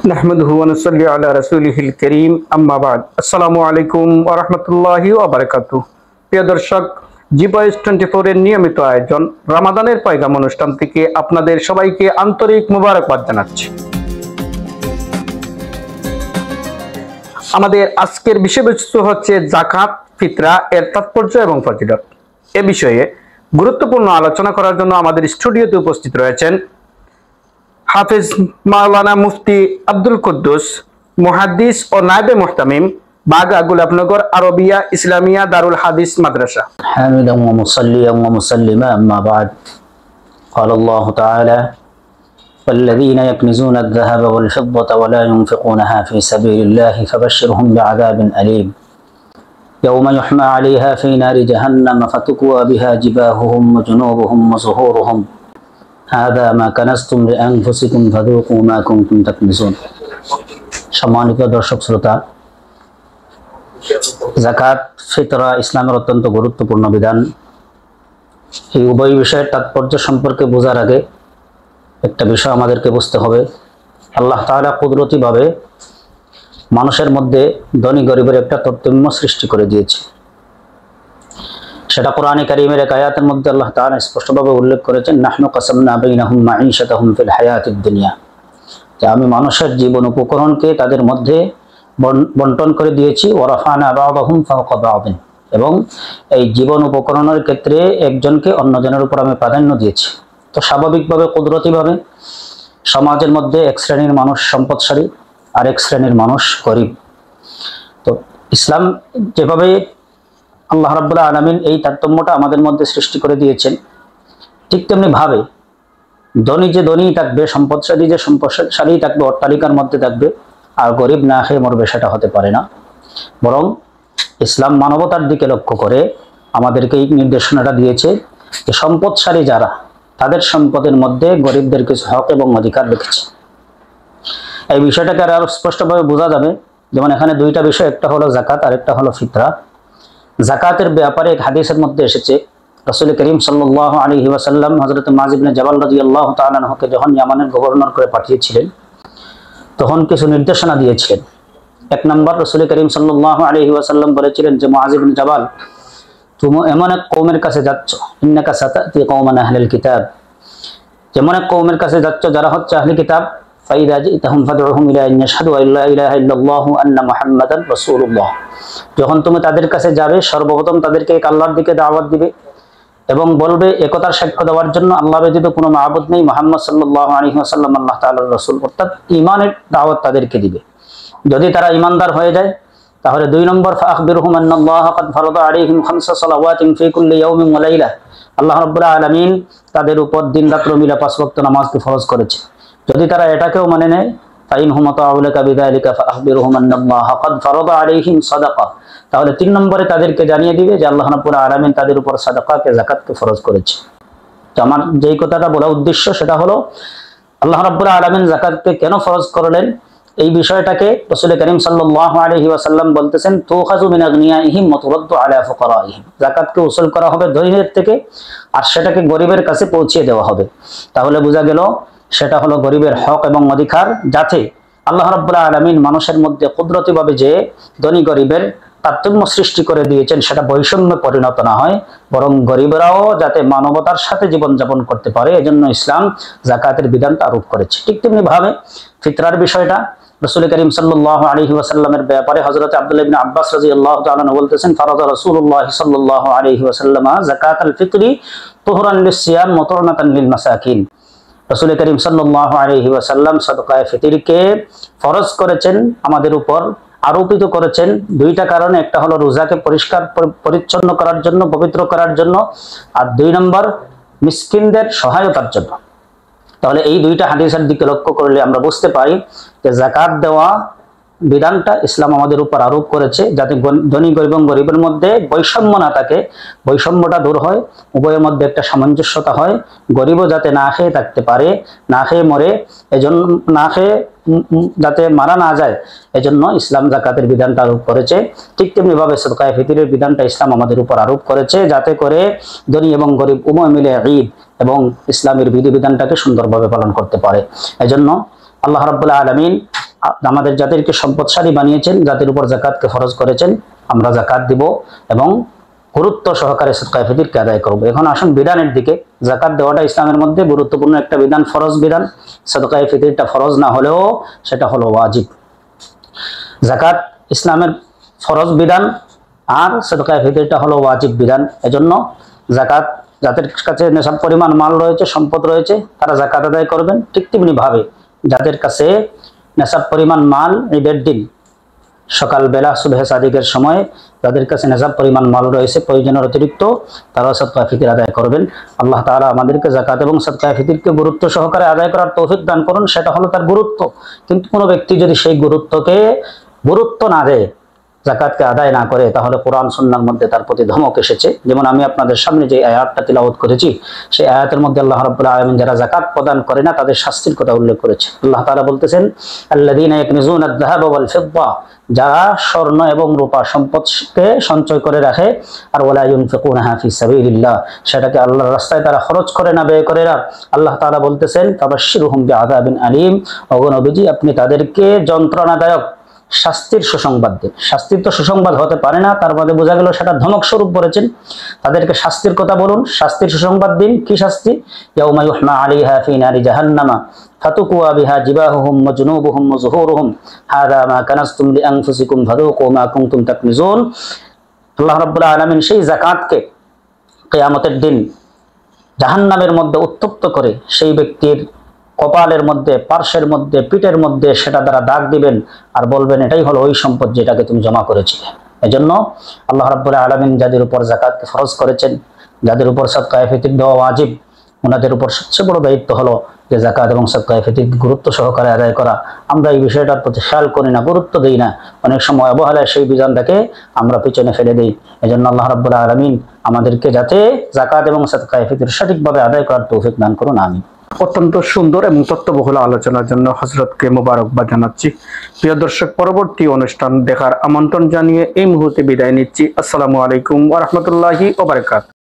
নাহমাদুহু ওয়া নুসাল্লি আলা রাসূলিহিল কারীম আম্মা বা'দ। আসসালামু আলাইকুম ওয়া রাহমাতুল্লাহি ওয়া বারাকাতুহু। প্রিয় দর্শক, জি ভয়েস 24 এর নিয়মিত আয়োজন রমাদানের পয়গাম অনুষ্ঠান থেকে আপনাদের সবাইকে আন্তরিক মোবারকবাদ জানাচ্ছি। আমাদের আজকের বিষয়বস্তু হচ্ছে যাকাত ফিতরা এর তাৎপর্য এবং ফজিলত। এ বিষয়ে গুরুত্বপূর্ণ আলোচনা করার জন্য আমাদের স্টুডিওতে উপস্থিত রয়েছেন হাফেজ মাওলানা মুফতি আব্দুল কুদ্দুস, মুহাদ্দিস ও নায়েবে মুহতামিম, বাগা গোলাপনগর আরবিয়া ইসলামিয়া দারুল হাদিস মাদ্রাসা। حامدا ومصليا ومسلما أما بعد قال الله تعالى والذين يكنزون الذهب والفضة ولا ينفقونها في سبيل الله فبشرهم بعذاب أليم يوم يحمى عليها في نار جهنم فتكوى بها جباههم وجنوبهم وظهورهم هذا ما كنزتم لأنفسكم فذوقوا ما كنتم تكنزون। সম্মানিত দর্শক শ্রোতা, যাকাত ফিতরা ইসলামের অত্যন্ত গুরুত্বপূর্ণ বিধান। এই উভয় বিষয়ের তাৎপর্য সম্পর্কে বোঝার আগে একটা বিষয় আমাদেরকে বুঝতে হবে। আল্লাহ তাআলা কুদরতিভাবে মানুষের মধ্যে ধনী গরিবের একটা তারতম্য সৃষ্টি করে দিয়েছে। সেটা কোরআনে কারীমের এক আয়াতের মধ্যে আল্লাহ তাআলা স্পষ্টভাবে উল্লেখ করেছেন, নাহনু কাসামনা বাইনাহুম মাঈশাতাহুম ফিল হায়াতিদ দুনিয়া, যে আমি মানুষের জীবন উপকরণকে তাদের মধ্যে বন্টন করে দিয়েছি। ওয়ারাফানা বা'দাহুম ফাওকা বা'দিন, এবং এই জীবন উপকরণের ক্ষেত্রে একজনকে অন্যজনের উপর আমি প্রাধান্য দিয়েছি। তো স্বাভাবিকভাবে কুদরতিভাবে সমাজের মধ্যে এক শ্রেণীর মানুষ সম্পদশালী আর এক শ্রেণীর মানুষ গরিব। তো ইসলাম যেভাবে আল্লাহ রাব্বুল আলামিন এই তারতম্যটা আমাদের মধ্যে সৃষ্টি করে দিয়েছেন, ঠিক তেমনি ভাবে ধনী যে ধনী থাকবে, সম্পদশালী যে সম্পদশালী থাকবে, অট্টালিকার মধ্যে থাকবে, আর গরিব না খেয়ে মরবে, সেটা হতে পারে না। বরং ইসলাম মানবতার দিকে লক্ষ্য করে আমাদেরকে এই নির্দেশনাটা দিয়েছে যে সম্পদশালী যারা, তাদের সম্পদের মধ্যে গরিবদের কিছু হক এবং অধিকার রেখেছে। এই বিষয়টাকে আরো স্পষ্টভাবে বোঝা যাবে। যেমন এখানে দুইটা বিষয়, একটা হলো যাকাত আর একটা হলো ফিতরা। যাকাতের ব্যাপারে এক হাদিসের মধ্যে এসেছে, রাসূল করিম সাল্লাল্লাহু আলাইহি ওয়াসাল্লাম হযরত মুআয ইবনে জাবাল রাদিয়াল্লাহু তাআলা আনহুকে যখন ইয়ামানের গভর্নর করে পাঠিয়েছিলেন, তখন কিছু নির্দেশনা দিয়েছিলেন। এক নম্বর, রাসূল করিম সাল্লাল্লাহু আলাইহি ওয়াসাল্লাম বলেছিলেন যে মুআয ইবনে জাবাল, তুমি এমন এক কওমের কাছে যাচ্ছ, ইন্নাকা সাতাতি কওমান আহলিল কিতাব, যেমন এক কওমের কাছে যাচ্ছ যারা হচ্ছে আহলি কিতাব, ফাইদা জিতাহুম ফাদউহুম ইলা আন ইয়াশহাদু আল্লা ইলাহা ইল্লাল্লাহু আন্না মুহাম্মাদান রাসূলুল্লাহ, যখন তুমি তাদের কাছে যাবে সর্বপ্রথম তাদেরকে এক আল্লাহর দিকে দাওয়াত দিবে এবং বলবে একতার সাক্ষ্য দেওয়ার জন্য আল্লাহ ব্যতীত কোনো মাবুদ নেই, মুহাম্মদ সাল্লাল্লাহু আলাইহি ওয়াসাল্লাম আল্লাহ তাআলার রাসূল, অর্থাৎ ঈমানের দাওয়াত তাদেরকে দিবে। যদি তারা ঈমানদার হয়ে যায়, তাহলে দুই নম্বর, ফাআখবিরহুম আন্নাল্লাহ ক্বাদ ফারাদা আলাইহিম খামসা সালাওয়াতিন ফি কুল্লি ইয়াউমিন ওয়া লাইলা, আল্লাহ রাব্বুল আলামিন তাদের উপর দিন রাত মিলে 5 ওয়াক্ত নামাজকে ফরজ করেছে। যদি তারা এটাকেও মানে নেয়, ফাইনহুম তাআউলাকা বিযালিকা ফাআখবিরহুম আন্নাল্লাহ ক্বাদ ফারাদা আলাইহিম সাদাকা, তাহলে 3 নম্বরে তাদেরকে জানিয়ে দিবে যে আল্লাহ রাব্বুল আলামিন তাদের উপর সাদাকাকে, যাকাতকে ফরজ করেছে। তো আমার যেই কথাটা বলা উদ্দেশ্য সেটা হলো, আল্লাহ রাব্বুল আলামিন যাকাতকে কেন ফরজ করলেন, এই বিষয়টাকে রাসূল করিম সাল্লাল্লাহু আলাইহি ওয়াসাল্লাম বলতেছেন, তুখাযু মিন আগনিয়াইহিম ওয়া তুরাদ্দু আলা ফুকারাইহিম, যাকাতকে উসুল করা হবে ধনীদের থেকে আর সেটাকে গরিবের কাছে পৌঁছে দেওয়া হবে। তাহলে বোঝা গেল সেটা হলো গরিবের হক এবং অধিকার, যাতে আল্লাহ রাব্বুল আলামিন মানুষের মধ্যে কুদরতিভাবে যে ধনী গরিবের তারতম্য সৃষ্টি করে দিয়েছেন, সেটা বৈষম্যে পরিণত না হয়, বরং গরিবরাও যাতে মানবতার সাথে জীবনযাপন করতে পারে, এজন্য ইসলাম যাকাতের বিধানটা আরোপ করেছে। ঠিক তেমনি ভাবে ফিতরার বিষয়টা রাসূল করিম সাল্লাল্লাহু আলাইহি ওয়াসাল্লামের ব্যাপারে হযরত আব্দুল্লাহ ইবনে আব্বাস রাদিয়াল্লাহু তাআলা বলতেছেন, ফারাদা রাসূলুল্লাহ সাল্লাল্লাহু আলাইহি ওয়াসাল্লাম যাকাতাল ফিতরি তুহরান লিস-সিয়াম মুতারনাতান লিল মাসাকিন, রাসূল করিম সাল্লাল্লাহু আলাইহি ওয়াসাল্লাম সাদকায়ে ফিতরকে ফরজ করেছেন, আমাদের উপর আরোপিত করেছেন দুইটা কারণে। একটা হলো রোজাকে পরিষ্কার পরিচ্ছন্ন করার জন্য, পবিত্র করার জন্য, আর 2 নম্বর মিসকিনদের সহায়তার জন্য। তাহলে এই দুইটা হাদিসের দিকে লক্ষ্য করলে আমরা বুঝতে পারি যে যাকাত দেওয়া বিধানটা ইসলাম আমাদের উপর আরোপ করেছে, যাতে ধনী এবং গরিবের মধ্যে বৈষম্য না থাকে, বৈষম্যটা দূর হয়, উভয়ের মধ্যে একটা সামঞ্জস্যতা হয়, গরিবও যাতে না খেয়ে থাকতে পারে, না খেয়ে মরে, এজন্য না খেয়ে যাতে মারা না যায়, এজন্য ইসলাম যাকাতের বিধানটা আরোপ করেছে। ঠিক তেমনি ভাবে সাদকায়ে ফিতরের বিধানটা ইসলাম আমাদের উপর আরোপ করেছে, যাতে করে ধনী এবং গরিব উভয় মিলে ঈদ এবং ইসলামের বিধিবিধানটাকে সুন্দরভাবে পালন করতে পারে। এজন্য আল্লাহ রাব্বুল আলামিন আমাদের জাতিকে সম্পদশালী বানিয়েছেন, জাতির উপর যাকাতকে ফরজ করেছেন, আমরা যাকাত দিব এবং গুরুত্ব সহকারে সাদকায়ে ফিতরকে আদায় করব। এখন আসুন বিধানের দিকে। যাকাত দেওয়াটা ইসলামের মধ্যে গুরুত্বপূর্ণ একটা বিধান, ফরজ বিধান। সাদকায়ে ফিতরটা ফরজ না হলেও সেটা হলো ওয়াজিব। যাকাত ইসলামের ফরজ বিধান আর সাদকায়ে ফিতরটা হলো ওয়াজিব বিধান। এজন্য যাকাত, যাদের কাছে নেশাব পরিমাণ মাল রয়েছে, সম্পদ রয়েছে, তারা যাকাত আদায় করবেন। ঠিক তেমনি ভাবে যাদের কাছে নেশাব পরিমাণ মাল ঈদের দিন সকালবেলা সুবহে সাদিকের সময় যাদের কাছে নেশাব পরিমাণ মাল রয়েছে প্রয়োজনের অতিরিক্ত, তারা সাদকায়ে ফিতর আদায় করবেন। আল্লাহ তাআলা আমাদেরকে যাকাত এবং সাদকায়ে ফিতরকে গুরুত্ব সহকারে আদায় করার তৌফিক দান করুন। সেটা হলো তার গুরুত্ব। কিন্তু কোনো ব্যক্তি যদি সেই গুরুত্বকে গুরুত্ব না দেয়, যাকাতকে আদায় না করে, তাহলে কোরআন সুন্নাহর মধ্যে তার প্রতি ধমক এসেছে। যেমন আমি আপনাদের সামনে যে আয়াতটা তিলাওয়াত করেছি, সেই আয়াতের মধ্যে আল্লাহ রাব্বুল আলামিন যারা যাকাত প্রদান করে না তাদের শাস্তির কথা উল্লেখ করেছে। আল্লাহ তাআলা বলতেছেন, আল্লাযীনা ইয়াকনিজুনা আয-যাহাবা ওয়াল ফিদ্দা, যারা স্বর্ণ এবং রূপা সম্পদকে সঞ্চয় করে রাখে, আর ওয়ালা ইউনফিকুনাহা ফি সাবিলিল্লাহ, সেটাকে আল্লাহর রাস্তায় তারা খরচ করে না, ব্যয় করে না। আল্লাহ তাআলা বলতেছেন, ফাবাশশিরহুম বিআযাবিন আলীম, ওগো নবীজি আপনি তাদেরকে যন্ত্রণাদায়ক শাস্তির সুসংবাদ দিন। শাস্তির তো সুসংবাদ হতে পারে না, তার মধ্যে বোঝা গেল সেটা ধমক স্বরূপ বলেছেন। তাদেরকে শাস্তির কথা বলুন, শাস্তির সুসংবাদ দিন। কি শাস্তি? ইয়াউমা ইউহমা আলাইহা ফি নারি জাহান্নামা ফাতুকুয়া বিহা জিবাহুহুম ওয়া জুনুবুহুম ওয়া যুহুরুহুম হাযা মা কানাজতুম লিআনফুসিকুম ফাযুকু মা কুনতুম তাকনিজুন। আল্লাহ রাব্বুল আলামিন সেই যাকাতকে কিয়ামতের দিন জাহান্নামের মধ্যে উত্তপ্ত করে সেই ব্যক্তির কপালের মধ্যে, পার্শ্বের মধ্যে, পিঠের মধ্যে সেটা দ্বারা দাগ দিবেন আর বলবেন এটাই হলো ওই সম্পদ যেটাকে তুমি জমা করেছিলে। এজন্য আল্লাহ রাব্বুল আলামিন যাদের উপর যাকাতকে ফরজ করেছেন, যাদের উপর সাদকায়ে ফিতর দেওয়া ওয়াজিব, ওনাদের উপর সবচেয়ে বড় দায়িত্ব হলো যে যাকাত এবং সাদকায়ে ফিতর গুরুত্ব সহকারে আদায় করা। আমরা এই বিষয়টার প্রতি খেয়াল করি না, গুরুত্ব দিই না। অনেক সময় অবহেলায় সেই বিধানটাকে আমরা পিছনে ফেলে দিই। এজন্য আল্লাহ রাব্বুল আলামিন আমাদেরকে যাতে যাকাত এবং সাদকায়ে ফিতর সঠিকভাবে আদায় করার তৌফিক দান করুন, আমিন। অত্যন্ত সুন্দর এবং তথ্যবহুল আলোচনার জন্য হযরতকে মোবারকবাদ জানাচ্ছি। প্রিয় দর্শক, পরবর্তী অনুষ্ঠান দেখার আমন্ত্রণ জানিয়ে এই মুহূর্তে বিদায় নিচ্ছি। আসসালামু আলাইকুম ওয়া রাহমাতুল্লাহি ওয়া বারাকাতুহু।